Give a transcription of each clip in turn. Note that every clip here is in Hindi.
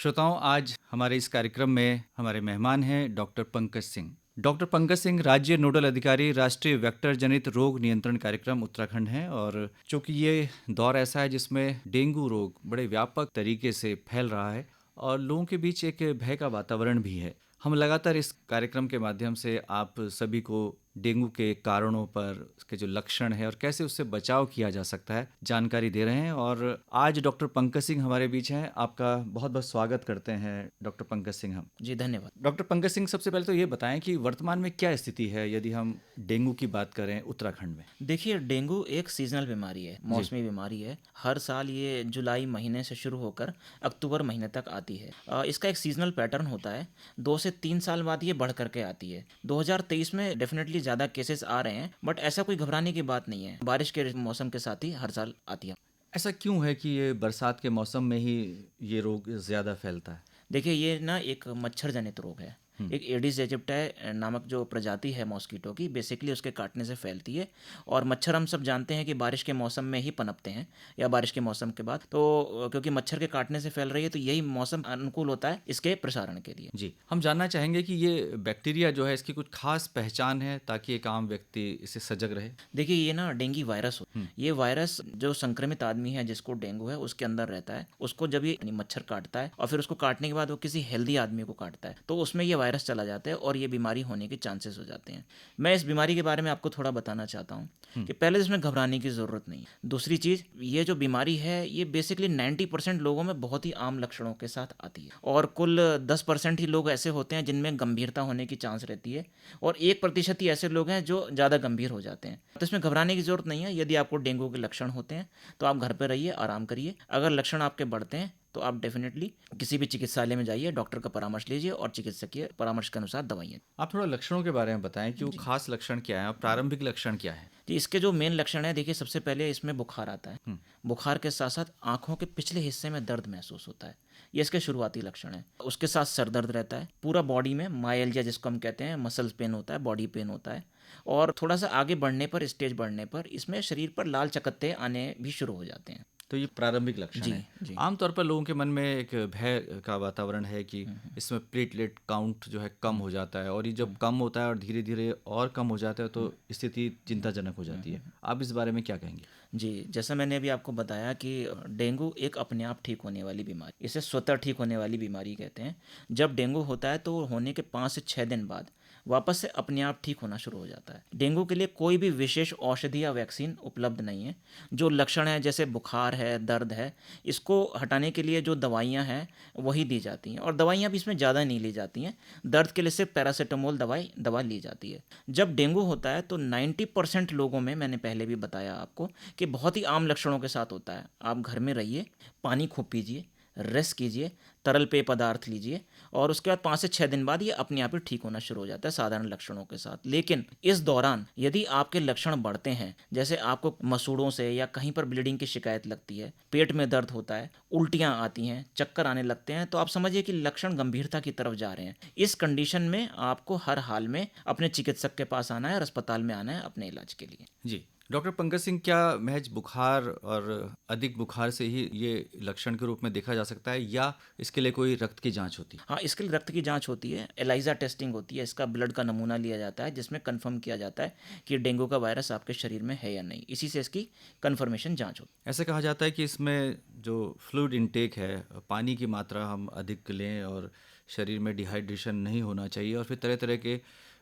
श्रोताओं, आज हमारे इस कार्यक्रम में हमारे मेहमान हैं डॉक्टर पंकज सिंह। डॉक्टर पंकज सिंह राज्य नोडल अधिकारी, राष्ट्रीय वेक्टर जनित रोग नियंत्रण कार्यक्रम उत्तराखंड हैं। और चूंकि ये दौर ऐसा है जिसमें डेंगू रोग बड़े व्यापक तरीके से फैल रहा है और लोगों के बीच एक भय का वातावरण भी है, हम लगातार इस कार्यक्रम के माध्यम से आप सभी को डेंगू के कारणों पर, उसके जो लक्षण है और कैसे उससे बचाव किया जा सकता है, जानकारी दे रहे हैं। और आज डॉक्टर पंकज सिंह हमारे बीच हैं। आपका बहुत बहुत स्वागत करते हैं डॉक्टर पंकज सिंह। हम जी, धन्यवाद। डॉक्टर पंकज सिंह, सबसे पहले तो ये बताएं कि वर्तमान में क्या स्थिति है यदि हम डेंगू की बात करें उत्तराखंड में। देखिए, डेंगू एक सीजनल बीमारी है, जी। मौसमी बीमारी है। हर साल ये जुलाई महीने से शुरू होकर अक्टूबर महीने तक आती है। इसका एक सीजनल पैटर्न होता है। 2 से 3 साल बाद ये बढ़ करके आती है। 2023 में डेफिनेटली ज़्यादा केसेस आ रहे हैं, बट ऐसा कोई घबराने की बात नहीं है। बारिश के मौसम के साथ ही हर साल आती है। ऐसा क्यों है कि ये बरसात के मौसम में ही ये रोग ज़्यादा फैलता है? देखिए, ये ना एक मच्छर जनित रोग है। एक एडिस एजिप्टाई नामक जो प्रजाति है मॉस्किटो की, बेसिकली उसके काटने से फैलती है। और मच्छर हम सब जानते हैं कि बारिश के मौसम में ही पनपते हैं या बारिश के मौसम के बाद। तो क्योंकि मच्छर के काटने से फैल रही है, तो यही मौसम अनुकूल होता है इसके प्रसारण के लिए। जी, हम जानना चाहेंगे कि ये बैक्टीरिया जो है, इसकी कुछ खास पहचान है ताकि एक आम व्यक्ति इससे सजग रहे। देखिए, ये ना डेंगू वायरस हो। ये वायरस जो संक्रमित आदमी है जिसको डेंगू है उसके अंदर रहता है। उसको जब ये मच्छर काटता है और फिर उसको काटने के बाद वो किसी हेल्दी आदमी को काटता है, तो उसमें ये वायरस चला जाता है और ये बीमारी होने के चांसेस हो जाते हैं। मैं इस बीमारी के बारे में आपको थोड़ा बताना चाहता हूँ कि पहले तो इसमें घबराने की ज़रूरत नहीं है। दूसरी चीज़, ये जो बीमारी है ये बेसिकली 90% लोगों में बहुत ही आम लक्षणों के साथ आती है और कुल 10% ही लोग ऐसे होते हैं जिनमें गंभीरता होने की चांस रहती है और 1% ही ऐसे लोग हैं जो ज़्यादा गंभीर हो जाते हैं। तो इसमें घबराने की ज़रूरत नहीं है। यदि आपको डेंगू के लक्षण होते हैं तो आप घर पर रहिए, आराम करिए। अगर लक्षण आपके बढ़ते हैं तो आप डेफिनेटली किसी भी चिकित्सालय में जाइए, डॉक्टर का परामर्श लीजिए और चिकित्सकीय परामर्श के अनुसार दवाइयाँ। आप थोड़ा लक्षणों के बारे में बताएं कि वो जी खास लक्षण क्या है और प्रारंभिक लक्षण क्या है। जी, इसके जो मेन लक्षण है, देखिए सबसे पहले इसमें बुखार आता है। बुखार के साथ साथ आंखों के पिछले हिस्से में दर्द महसूस होता है। ये इसके शुरुआती लक्षण है। उसके साथ सर दर्द रहता है। पूरा बॉडी में माइल्जिया जिसको हम कहते हैं, मसल्स पेन होता है, बॉडी पेन होता है। और थोड़ा सा आगे बढ़ने पर, स्टेज बढ़ने पर इसमें शरीर पर लाल चकत्ते आने भी शुरू हो जाते हैं। तो ये प्रारंभिक लक्षण जी है। जी। आमतौर पर लोगों के मन में एक भय का वातावरण है कि इसमें प्लेटलेट काउंट जो है कम हो जाता है, और ये जब कम होता है और धीरे धीरे और कम हो जाता है तो स्थिति चिंताजनक हो जाती है। आप इस बारे में क्या कहेंगे? जी, जैसा मैंने अभी आपको बताया कि डेंगू एक अपने आप ठीक होने वाली बीमारी, इसे स्वतः ठीक होने वाली बीमारी कहते हैं। जब डेंगू होता है तो होने के 5 से 6 दिन बाद वापस से अपने आप ठीक होना शुरू हो जाता है। डेंगू के लिए कोई भी विशेष औषधि या वैक्सीन उपलब्ध नहीं है। जो लक्षण है, जैसे बुखार है, दर्द है, इसको हटाने के लिए जो दवाइयाँ हैं वही दी जाती हैं, और दवाइयाँ भी इसमें ज़्यादा नहीं ली जाती हैं। दर्द के लिए सिर्फ पैरासीटामोल दवा ली जाती है। जब डेंगू होता है तो 90% लोगों में, मैंने पहले भी बताया आपको, कि बहुत ही आम लक्षणों के साथ होता है। आप घर में रहिए, पानी खूब पीजिए, रेस्ट कीजिए, तरल पेय पदार्थ लीजिए, और उसके बाद 5 से 6 दिन बाद ये अपने आप ही ठीक होना शुरू हो जाता है साधारण लक्षणों के साथ। लेकिन इस दौरान यदि आपके लक्षण बढ़ते हैं, जैसे आपको मसूड़ों से या कहीं पर ब्लीडिंग की शिकायत लगती है, पेट में दर्द होता है, उल्टियाँ आती हैं, चक्कर आने लगते हैं, तो आप समझिए कि लक्षण गंभीरता की तरफ जा रहे हैं। इस कंडीशन में आपको हर हाल में अपने चिकित्सक के पास आना है और अस्पताल में आना है अपने इलाज के लिए। जी, डॉक्टर पंकज सिंह, क्या महज बुखार और अधिक बुखार से ही ये लक्षण के रूप में देखा जा सकता है, या इसके लिए कोई रक्त की जांच होती है? हाँ, इसके लिए रक्त की जांच होती है, एलाइजा टेस्टिंग होती है। इसका ब्लड का नमूना लिया जाता है जिसमें कंफर्म किया जाता है कि डेंगू का वायरस आपके शरीर में है या नहीं। इसी से इसकी कंफर्मेशन जांच होती ऐसा कहा जाता है कि इसमें जो फ्लूइड इनटेक है, पानी की मात्रा हम अधिक लें और शरीर में डिहाइड्रेशन नहीं होना चाहिए, और फिर तरह तरह के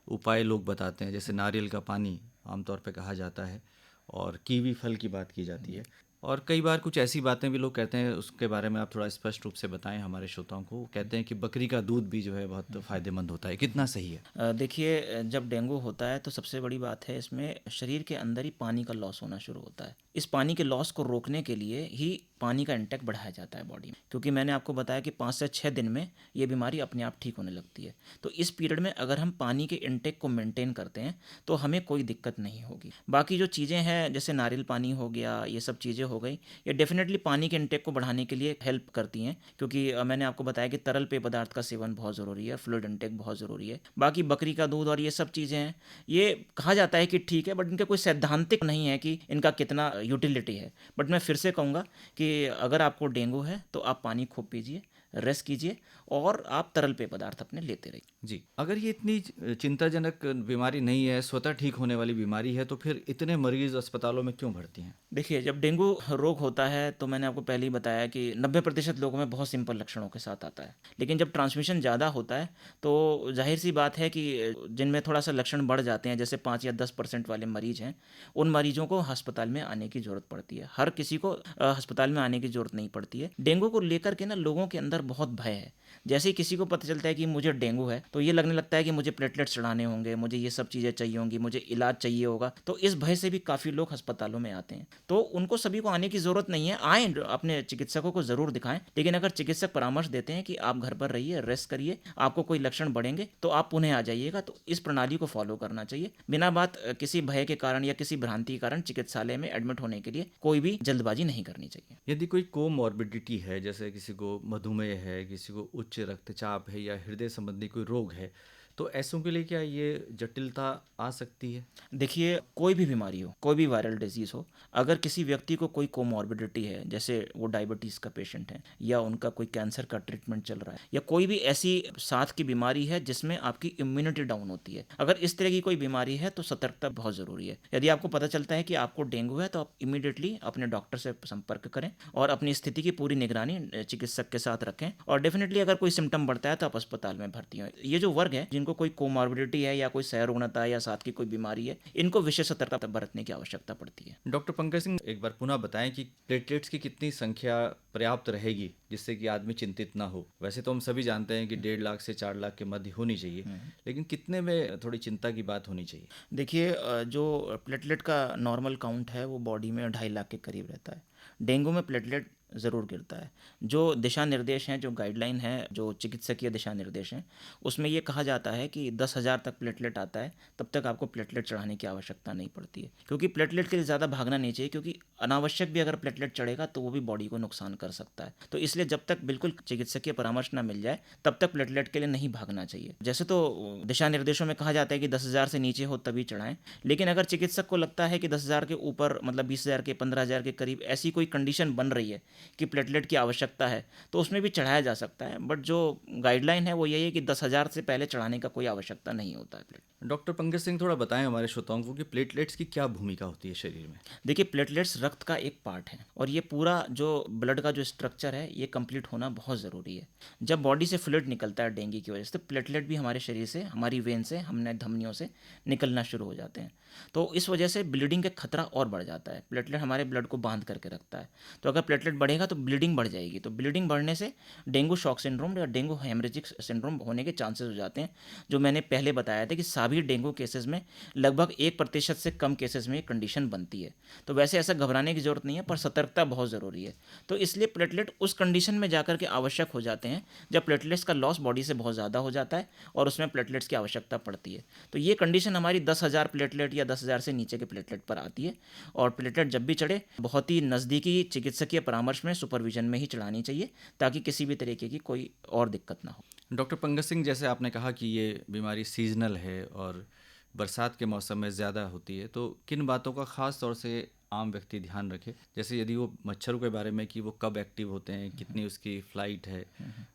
उपाय लोग बताते हैं, जैसे नारियल का पानी आमतौर पे कहा जाता है, और कीवी फल की बात की जाती है, और कई बार कुछ ऐसी बातें भी लोग कहते हैं। उसके बारे में आप थोड़ा स्पष्ट रूप से बताएं हमारे श्रोताओं को। वो कहते हैं कि बकरी का दूध भी जो है बहुत फ़ायदेमंद होता है, कितना सही है? देखिए, जब डेंगू होता है तो सबसे बड़ी बात है, इसमें शरीर के अंदर ही पानी का लॉस होना शुरू होता है। इस पानी के लॉस को रोकने के लिए ही पानी का इंटेक बढ़ाया जाता है बॉडी में, क्योंकि मैंने आपको बताया कि 5 से 6 दिन में ये बीमारी अपने आप ठीक होने लगती है। तो इस पीरियड में अगर हम पानी के इंटेक को मेंटेन करते हैं तो हमें कोई दिक्कत नहीं होगी। बाकी जो चीज़ें हैं, जैसे नारियल पानी हो गया, ये सब चीज़ें हो गई, ये डेफिनेटली पानी के इंटेक को बढ़ाने के लिए हेल्प करती हैं, क्योंकि मैंने आपको बताया कि तरल पेय पदार्थ का सेवन बहुत ज़रूरी है, फ्लूइड इंटेक बहुत ज़रूरी है। बाकी बकरी का दूध और ये सब चीज़ें हैं, ये कहा जाता है कि ठीक है, बट इनका कोई सैद्धांतिक नहीं है कि इनका कितना यूटिलिटी है। बट मैं फिर से कहूँगा कि अगर आपको डेंगू है तो आप पानी खूब पीजिए, रेस्ट कीजिए और आप तरल पेय पदार्थ अपने लेते रहिए। जी, अगर ये इतनी चिंताजनक बीमारी नहीं है, स्वतः ठीक होने वाली बीमारी है, तो फिर इतने मरीज अस्पतालों में क्यों भर्ती हैं? देखिए, जब डेंगू रोग होता है तो मैंने आपको पहले ही बताया कि 90% लोगों में बहुत सिंपल लक्षणों के साथ आता है। लेकिन जब ट्रांसमिशन ज़्यादा होता है तो ज़ाहिर-सी बात है कि जिनमें थोड़ा-सा लक्षण बढ़ जाते हैं, जैसे 5 या 10% वाले मरीज़ हैं, उन मरीज़ों को अस्पताल में आने की ज़रूरत पड़ती है। हर किसी को अस्पताल में आने की ज़रूरत नहीं पड़ती है। डेंगू को लेकर के ना लोगों के अंदर बहुत भय है। जैसे ही किसी को पता चलता है कि मुझे डेंगू है, तो ये लगने लगता है कि मुझे प्लेटलेट्स चढ़ाने होंगे, मुझे ये सब चीज़ें चाहिए होंगी, मुझे इलाज चाहिए होगा। तो इस भय से भी काफ़ी लोग अस्पतालों में आते हैं। तो उनको सभी को आने की ज़रूरत नहीं है, आएँ अपने चिकित्सकों को ज़रूर दिखाएँ। लेकिन अगर चिकित्सक परामर्श देते हैं कि आप घर पर रहिए, रेस्ट करिए, आपको कोई लक्षण बढ़ेंगे तो आप पुनः आ जाइएगा, तो इस प्रणाली को फॉलो करना चाहिए। बिना बात किसी भय के कारण या किसी भ्रांति के कारण चिकित्सालय में एडमिट होने के लिए कोई भी जल्दबाजी नहीं करनी चाहिए। यदि कोई कोमॉर्बिडिटी है, जैसे किसी को मधुमेह है, किसी को उच्च रक्तचाप है या हृदय संबंधी कोई रोग है, तो ऐसों के लिए क्या ये जटिलता आ सकती है? देखिए, कोई भी बीमारी हो, कोई भी वायरल डिजीज़ हो, अगर किसी व्यक्ति को कोई कोमॉर्बिडिटी है, जैसे वो डायबिटीज़ का पेशेंट है या उनका कोई कैंसर का ट्रीटमेंट चल रहा है या कोई भी ऐसी साथ की बीमारी है जिसमें आपकी इम्यूनिटी डाउन होती है, अगर इस तरह की कोई बीमारी है तो सतर्कता बहुत ज़रूरी है। यदि आपको पता चलता है कि आपको डेंगू है तो आप इमीडिएटली अपने डॉक्टर से संपर्क करें और अपनी स्थिति की पूरी निगरानी चिकित्सक के साथ रखें, और डेफिनेटली अगर कोई सिम्टम बढ़ता है तो आप अस्पताल में भर्ती हों। ये जो वर्ग है जिनको कोई कोमॉर्बिडिटी है या कोई सह या साथ की कोई बीमारी है, इनको विशेष सतर्कता बरतने की आवश्यकता पड़ती है। डॉक्टर पंकज सिंह, एक बार पुनः बताएं कि प्लेटलेट्स की कितनी संख्या पर्याप्त रहेगी जिससे कि आदमी चिंतित ना हो? वैसे तो हम सभी जानते हैं कि 1.5 लाख से 4 लाख के मध्य होनी चाहिए, लेकिन कितने में थोड़ी चिंता की बात होनी चाहिए? देखिए, जो प्लेटलेट का नॉर्मल काउंट है वो बॉडी में 2.5 लाख के करीब रहता है। डेंगू में प्लेटलेट ज़रूर गिरता है। जो दिशा निर्देश हैं, जो गाइडलाइन है, जो चिकित्सकीय दिशा निर्देश हैं, उसमें ये कहा जाता है कि 10,000 तक प्लेटलेट आता है तब तक आपको प्लेटलेट चढ़ाने की आवश्यकता नहीं पड़ती है, क्योंकि प्लेटलेट के लिए ज़्यादा भागना नहीं चाहिए, क्योंकि अनावश्यक भी अगर प्लेटलेट चढ़ेगा तो वो भी बॉडी को नुकसान कर सकता है। तो इसलिए जब तक बिल्कुल चिकित्सकीय परामर्श ना मिल जाए तब तक प्लेटलेट के लिए नहीं भागना चाहिए। जैसे तो दिशा निर्देशों में कहा जाता है कि 10,000 से नीचे हो तभी चढ़ाएं, लेकिन अगर चिकित्सक को लगता है कि 10,000 के ऊपर, मतलब 20,000 के, 15,000 के करीब ऐसी कोई कंडीशन बन रही है कि प्लेटलेट की आवश्यकता है, तो उसमें भी चढ़ाया जा सकता है। बट जो गाइडलाइन है वो यही है कि 10,000 से पहले चढ़ाने का कोई आवश्यकता नहीं होता है प्लेट। डॉक्टर पंकज सिंह, थोड़ा बताएं हमारे श्रोताओं को कि प्लेटलेट्स की क्या भूमिका होती है शरीर में? देखिए, प्लेटलेट्स रक्त का एक पार्ट है और ये पूरा जो ब्लड का जो स्ट्रक्चर है ये कंप्लीट होना बहुत ज़रूरी है। जब बॉडी से फ्लूइड निकलता है डेंगू की वजह से, तो प्लेटलेट भी हमारे शरीर से, हमारी वेन से, हमने धमनियों से निकलना शुरू हो जाते हैं। तो इस वजह से ब्लीडिंग का खतरा और बढ़ जाता है। प्लेटलेट हमारे ब्लड को बांध करके रखता है, तो अगर प्लेटलेट बढ़ेगा तो ब्लीडिंग बढ़ जाएगी, तो ब्लीडिंग बढ़ने से डेंगू शॉक सिंड्रोम या डेंगू हेमरेजिक सिंड्रोम होने के चांसेस हो जाते हैं। जो मैंने पहले बताया था कि सभी डेंगू केसेस में लगभग 1% से कम केसेस में ये कंडीशन बनती है। तो वैसे ऐसा घबराने की ज़रूरत नहीं है, पर सतर्कता बहुत ज़रूरी है। तो इसलिए प्लेटलेट उस कंडीशन में जाकर के आवश्यक हो जाते हैं जब प्लेटलेट्स का लॉस बॉडी से बहुत ज़्यादा हो जाता है और उसमें प्लेटलेट्स की आवश्यकता पड़ती है। तो ये कंडीशन हमारी 10,000 प्लेटलेट या 10,000 से नीचे के प्लेटलेट पर आती है, और प्लेटलेट जब भी चढ़े बहुत ही नज़दीकी चिकित्सकीय परामर्श में, सुपरविजन में ही चढ़ानी चाहिए, ताकि किसी भी तरीके की कोई और दिक्कत ना हो। डॉक्टर पंकज सिंह, जैसे आपने कहा कि ये बीमारी सीजनल है और बरसात के मौसम में ज़्यादा होती है, तो किन बातों का ख़ास तौर से आम व्यक्ति ध्यान रखे? जैसे यदि वो मच्छरों के बारे में कि वो कब एक्टिव होते हैं, कितनी उसकी फ्लाइट है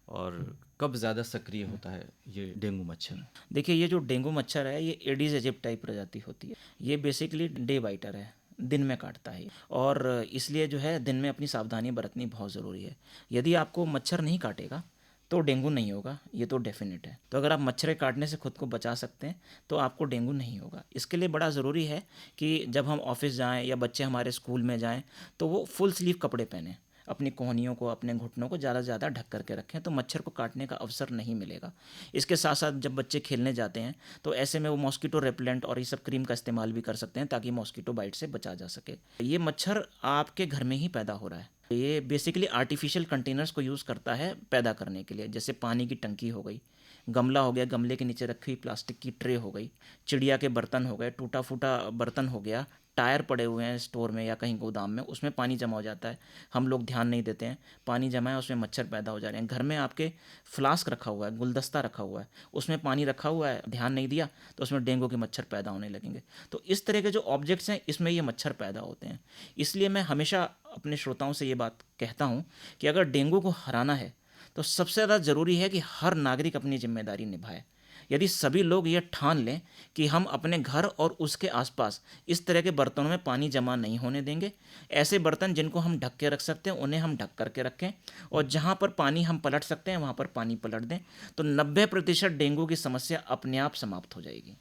और कब ज़्यादा सक्रिय होता है ये डेंगू मच्छर? देखिए, ये जो डेंगू मच्छर है ये एडिस एजिप्टाई प्रजाति होती है। ये बेसिकली डे बाइटर है, दिन में काटता है, और इसलिए जो है दिन में अपनी सावधानी बरतनी बहुत ज़रूरी है। यदि आपको मच्छर नहीं काटेगा तो डेंगू नहीं होगा, ये तो डेफिनेट है। तो अगर आप मच्छर काटने से खुद को बचा सकते हैं तो आपको डेंगू नहीं होगा। इसके लिए बड़ा ज़रूरी है कि जब हम ऑफिस जाएं या बच्चे हमारे स्कूल में जाएं तो वो फुल स्लीव कपड़े पहनें, अपनी कोहनियों को, अपने घुटनों को ज़्यादा से ज़्यादा ढक करके रखें, तो मच्छर को काटने का अवसर नहीं मिलेगा। इसके साथ साथ जब बच्चे खेलने जाते हैं तो ऐसे में वो मॉस्किटो रेपेलेंट और ये सब क्रीम का इस्तेमाल भी कर सकते हैं ताकि मॉस्किटो बाइट से बचा जा सके। ये मच्छर आपके घर में ही पैदा हो रहा है। ये बेसिकली आर्टिफिशियल कंटेनर्स को यूज़ करता है पैदा करने के लिए, जैसे पानी की टंकी हो गई, गमला हो गया, गमले के नीचे रखी हुई प्लास्टिक की ट्रे हो गई, चिड़िया के बर्तन हो गए, टूटा फूटा बर्तन हो गया, टायर पड़े हुए हैं स्टोर में या कहीं गोदाम में, उसमें पानी जमा हो जाता है, हम लोग ध्यान नहीं देते हैं, पानी जमा है उसमें मच्छर पैदा हो जा रहे हैं। घर में आपके फ्लास्क रखा हुआ है, गुलदस्ता रखा हुआ है, उसमें पानी रखा हुआ है, ध्यान नहीं दिया तो उसमें डेंगू के मच्छर पैदा होने लगेंगे। तो इस तरह के जो ऑब्जेक्ट्स हैं इसमें ये मच्छर पैदा होते हैं। इसलिए मैं हमेशा अपने श्रोताओं से ये बात कहता हूँ कि अगर डेंगू को हराना है तो सबसे ज़्यादा ज़रूरी है कि हर नागरिक अपनी जिम्मेदारी निभाए। यदि सभी लोग ये ठान लें कि हम अपने घर और उसके आसपास इस तरह के बर्तनों में पानी जमा नहीं होने देंगे, ऐसे बर्तन जिनको हम ढक के रख सकते हैं उन्हें हम ढक करके रखें, और जहाँ पर पानी हम पलट सकते हैं वहाँ पर पानी पलट दें, तो 90% डेंगू की समस्या अपने आप समाप्त हो जाएगी।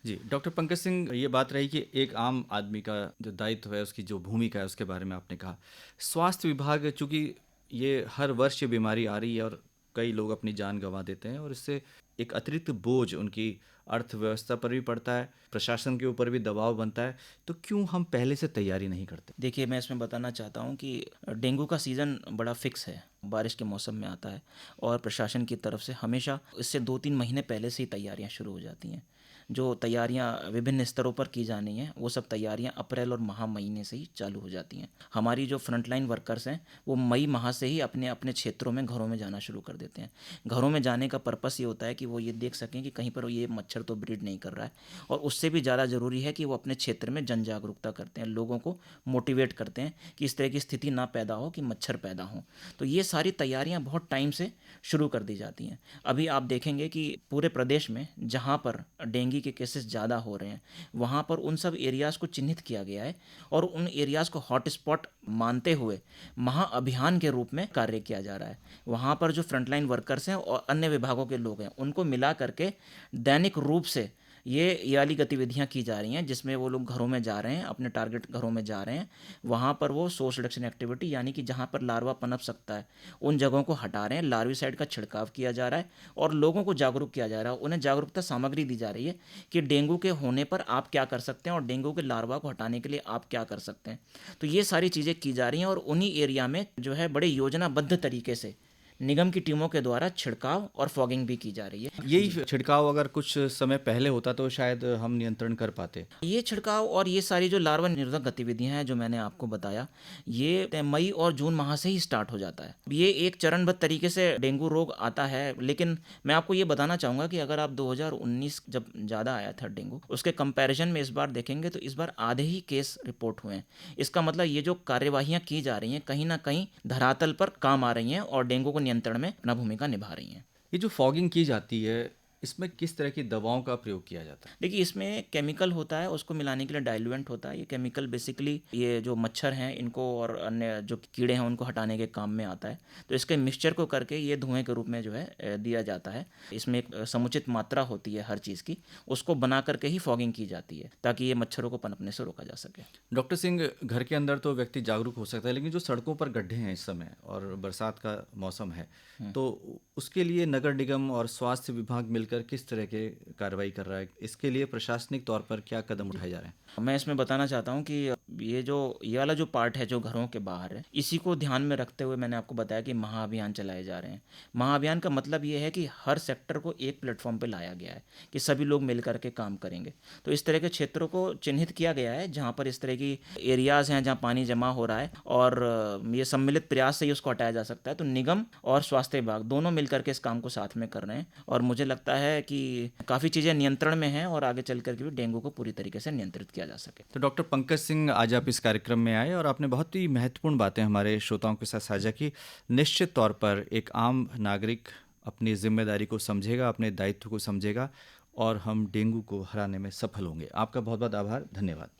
जी, डॉक्टर पंकज सिंह, ये बात रही कि एक आम आदमी का जो दायित्व है, उसकी जो भूमिका है, उसके बारे में आपने कहा। स्वास्थ्य विभाग, चूँकि ये हर वर्ष ये बीमारी आ रही है और कई लोग अपनी जान गंवा देते हैं, और इससे एक अतिरिक्त बोझ उनकी अर्थव्यवस्था पर भी पड़ता है, प्रशासन के ऊपर भी दबाव बनता है, तो क्यों हम पहले से तैयारी नहीं करते? देखिए, मैं इसमें बताना चाहता हूँ कि डेंगू का सीज़न बड़ा फिक्स है, बारिश के मौसम में आता है, और प्रशासन की तरफ से हमेशा इससे 2-3 महीने पहले से ही तैयारियाँ शुरू हो जाती हैं। जो तैयारियां विभिन्न स्तरों पर की जानी हैं, वो सब तैयारियां अप्रैल और महीने से ही चालू हो जाती हैं। हमारी जो फ्रंटलाइन वर्कर्स हैं, वो मई माह से ही अपने अपने क्षेत्रों में, घरों में जाना शुरू कर देते हैं। घरों में जाने का पर्पस ये होता है कि वो ये देख सकें कि कहीं पर ये मच्छर तो ब्रीड नहीं कर रहा है, और उससे भी ज़्यादा ज़रूरी है कि वो अपने क्षेत्र में जन जागरूकता करते हैं, लोगों को मोटिवेट करते हैं कि इस तरह की स्थिति ना पैदा हो कि मच्छर पैदा हो। तो ये सारी तैयारियां बहुत टाइम से शुरू कर दी जाती हैं। अभी आप देखेंगे कि पूरे प्रदेश में जहाँ पर डेंगू के केसेस ज़्यादा हो रहे हैं, वहाँ पर उन सब एरियाज़ को चिन्हित किया गया है, और उन एरियाज़ को हॉटस्पॉट मानते हुए महाअभियान के रूप में कार्य किया जा रहा है। वहाँ पर जो फ्रंटलाइन वर्कर्स हैं और अन्य विभागों के लोग हैं, उनको मिला करके दैनिक रूप से ये वाली गतिविधियां की जा रही हैं, जिसमें वो लोग घरों में जा रहे हैं, अपने टारगेट घरों में जा रहे हैं, वहाँ पर वो सोर्स रिडक्शन एक्टिविटी, यानी कि जहाँ पर लार्वा पनप सकता है उन जगहों को हटा रहे हैं, लार्विसाइड का छिड़काव किया जा रहा है, और लोगों को जागरूक किया जा रहा है। उन्हें जागरूकता सामग्री दी जा रही है कि डेंगू के होने पर आप क्या कर सकते हैं और डेंगू के लार्वा को हटाने के लिए आप क्या कर सकते हैं। तो ये सारी चीज़ें की जा रही हैं, और उन्हीं एरिया में जो है बड़े योजनाबद्ध तरीके से निगम की टीमों के द्वारा छिड़काव और फॉगिंग भी की जा रही है। यही छिड़काव अगर कुछ समय पहले होता तो शायद हम नियंत्रण कर पाते। ये छिड़काव और ये सारी जो लार्वा निरोधक गतिविधियां हैं जो मैंने आपको बताया, ये मई और जून माह से ही स्टार्ट हो जाता है। ये एक चरणबद्ध तरीके से डेंगू रोग आता है, लेकिन मैं आपको ये बताना चाहूँगा कि अगर आप 2019 जब ज़्यादा आया था डेंगू, उसके कंपैरिजन में इस बार देखेंगे तो इस बार आधे ही केस रिपोर्ट हुए हैं। इसका मतलब ये जो कार्यवाहियाँ की जा रही हैं कहीं ना कहीं धरातल पर काम आ रही हैं और डेंगू को नियंत्रण में अपना भूमिका निभा रही हैं। ये जो फॉगिंग की जाती है, इसमें किस तरह की दवाओं का प्रयोग किया जाता है? देखिए, इसमें केमिकल होता है, उसको मिलाने के लिए डाइल्यूएंट होता है। ये केमिकल बेसिकली ये जो मच्छर हैं इनको और अन्य जो कीड़े हैं उनको हटाने के काम में आता है। तो इसके मिक्सचर को करके ये धुएं के रूप में जो है दिया जाता है। इसमें एक समुचित मात्रा होती है हर चीज़ की, उसको बना करके ही फॉगिंग की जाती है ताकि ये मच्छरों को पनपने से रोका जा सके। डॉक्टर सिंह, घर के अंदर तो व्यक्ति जागरूक हो सकता है, लेकिन जो सड़कों पर गड्ढे हैं इस समय और बरसात का मौसम है, तो उसके लिए नगर निगम और स्वास्थ्य विभाग मिलकर किस तरह के कार्रवाई कर रहा है? इसके लिए प्रशासनिक तौर पर क्या कदम उठाए जा रहे हैं? मैं इसमें बताना चाहता हूँ कि ये वाला जो पार्ट है जो घरों के बाहर है, इसी को ध्यान में रखते हुए मैंने आपको बताया कि महाअभियान चलाए जा रहे हैं। महाअभियान का मतलब ये है कि हर सेक्टर को एक प्लेटफॉर्म पे लाया गया है कि सभी लोग मिल करके काम करेंगे। तो इस तरह के क्षेत्रों को चिन्हित किया गया है जहाँ पर इस तरह की एरियाज़ हैं जहाँ पानी जमा हो रहा है, और ये सम्मिलित प्रयास से ही उसको हटाया जा सकता है। तो निगम और स्वास्थ्य विभाग दोनों मिल करके इस काम को साथ में कर रहे हैं, और मुझे लगता है कि काफ़ी चीज़ें नियंत्रण में हैं और आगे चल करके भी डेंगू को पूरी तरीके से नियंत्रित किया जा सके। तो डॉक्टर पंकज सिंह, आज आप इस कार्यक्रम में आए और आपने बहुत ही महत्वपूर्ण बातें हमारे श्रोताओं के साथ साझा की। निश्चित तौर पर एक आम नागरिक अपनी जिम्मेदारी को समझेगा, अपने दायित्व को समझेगा, और हम डेंगू को हराने में सफल होंगे। आपका बहुत बहुत आभार, धन्यवाद।